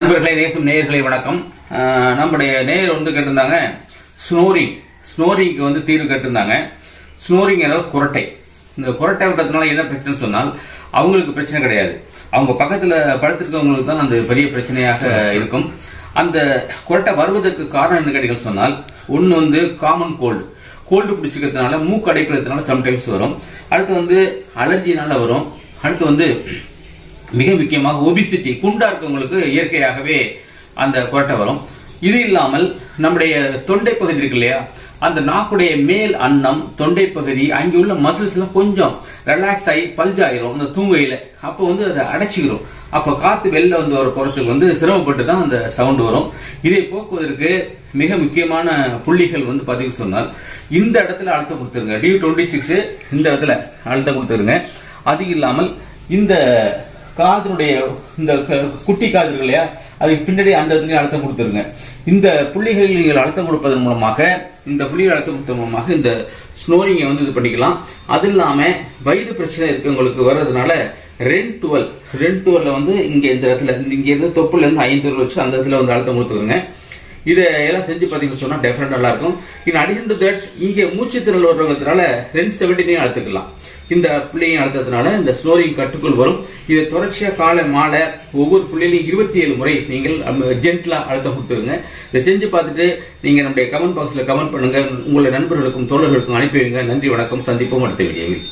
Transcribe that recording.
நண்பர்களே, நேசம் நேயர்களே வணக்கம். நம்முடைய நேயர் கேட்டிருந்தாங்க ஸ்னோரிங்க்கு தீர்வு கேட்டிருந்தாங்க. ஸ்னோரிங் குரட்டை. இந்த குரட்டை விட்டதுனால என்ன பிரச்சனை சொன்னால் அவங்களுக்கு பிரச்சனை கிடையாது, அவங்க பக்கத்துல படுத்திருக்கவங்களுக்கு தான் அந்த பெரிய பிரச்சனையாக இருக்கும். அந்த குரட்டை வருவதற்கு காரணம் என்ன கேட்டீங்கன்னு சொன்னால், ஒன்னு காமன் கோல்டு பிடிச்சிக்கிறதுனால, மூக்கு அடைக்கிறதுனால சம்டைம்ஸ் வரும். அடுத்து அலர்ஜினால வரும். அடுத்து மிக முக்கியமாக ஒபிசிட்டி, குண்டா இருக்கவங்களுக்கு இயற்கையாகவே அந்த குரட்டை வரும். இது இல்லாமல் நம்முடைய தொண்டை பகுதி இருக்கு இல்லையா, அந்த நாக்குடைய மேல் அன்னம், தொண்டை பகுதி, அங்கே உள்ள மசில்ஸ் எல்லாம் கொஞ்சம் ரிலாக்ஸ் ஆகி பல்ஜ் ஆயிரும் அந்த தூங்கையில. அப்போ அதை அடைச்சிக்கிறோம். அப்ப காத்து வெளில வர போறதுக்கு சிரமப்பட்டு தான் அந்த சவுண்ட் வரும். இதை போக்குவதற்கு மிக முக்கியமான புள்ளிகள் பாத்தீங்கன்னு சொன்னால், இந்த இடத்துல அழுத்தம் கொடுத்துருங்க. D26 இந்த இடத்துல அழுத்தம் கொடுத்துருங்க. அது இல்லாமல் இந்த காதனுடைய இந்த குட்டி காது இருக்கு இல்லையா, அதுக்கு பின்னாடி அந்த இடத்துல அழுத்தம் கொடுத்துருங்க. இந்த புள்ளிகளில் நீங்கள் அழுத்தம் கொடுப்பதன் மூலமாக, இந்த புள்ளிகள் அழுத்தம் கொடுப்பதன் மூலமாக இந்த ஸ்னோரிங்கை இது பண்ணிக்கலாம். அது இல்லாம வயிறு பிரச்சனை இருக்கவங்களுக்கு வர்றதுனால ரென்12 இங்க இந்த இடத்துல, இங்க இருந்து தொப்புல இருந்து 5 விரல் வச்சு அந்த இடத்துல அழுத்தம் கொடுத்துருங்க. இதை எல்லாம் செஞ்சு பாத்தீங்கன்னு சொன்னா டெஃபரெண்ட் நல்லா இருக்கும். இன் அடிஷன் டு தட், இங்க மூச்சு திறல் வர்றதுனால 217 அழுத்துக்கலாம். இந்த புள்ளியும் அழுத்தத்தினால இந்த ஸ்னோரிங் கட்டுக்குள் வரும். இதை தொடர்ச்சியா காலை மாலை ஒவ்வொரு புள்ளியிலையும் 27 முறை நீங்கள் ஜென்ட்லா அழுத்தம் கொடுத்துருங்க. இதை செஞ்சு பார்த்துட்டு நீங்க நம்முடைய கமெண்ட் பாக்ஸ்ல கமெண்ட் பண்ணுங்க. உங்களுடைய நண்பர்களுக்கும் தோழர்களுக்கும் அனுப்பி வைங்க. நன்றி, வணக்கம். சந்திப்போம் அடுத்த வீடியோவில்.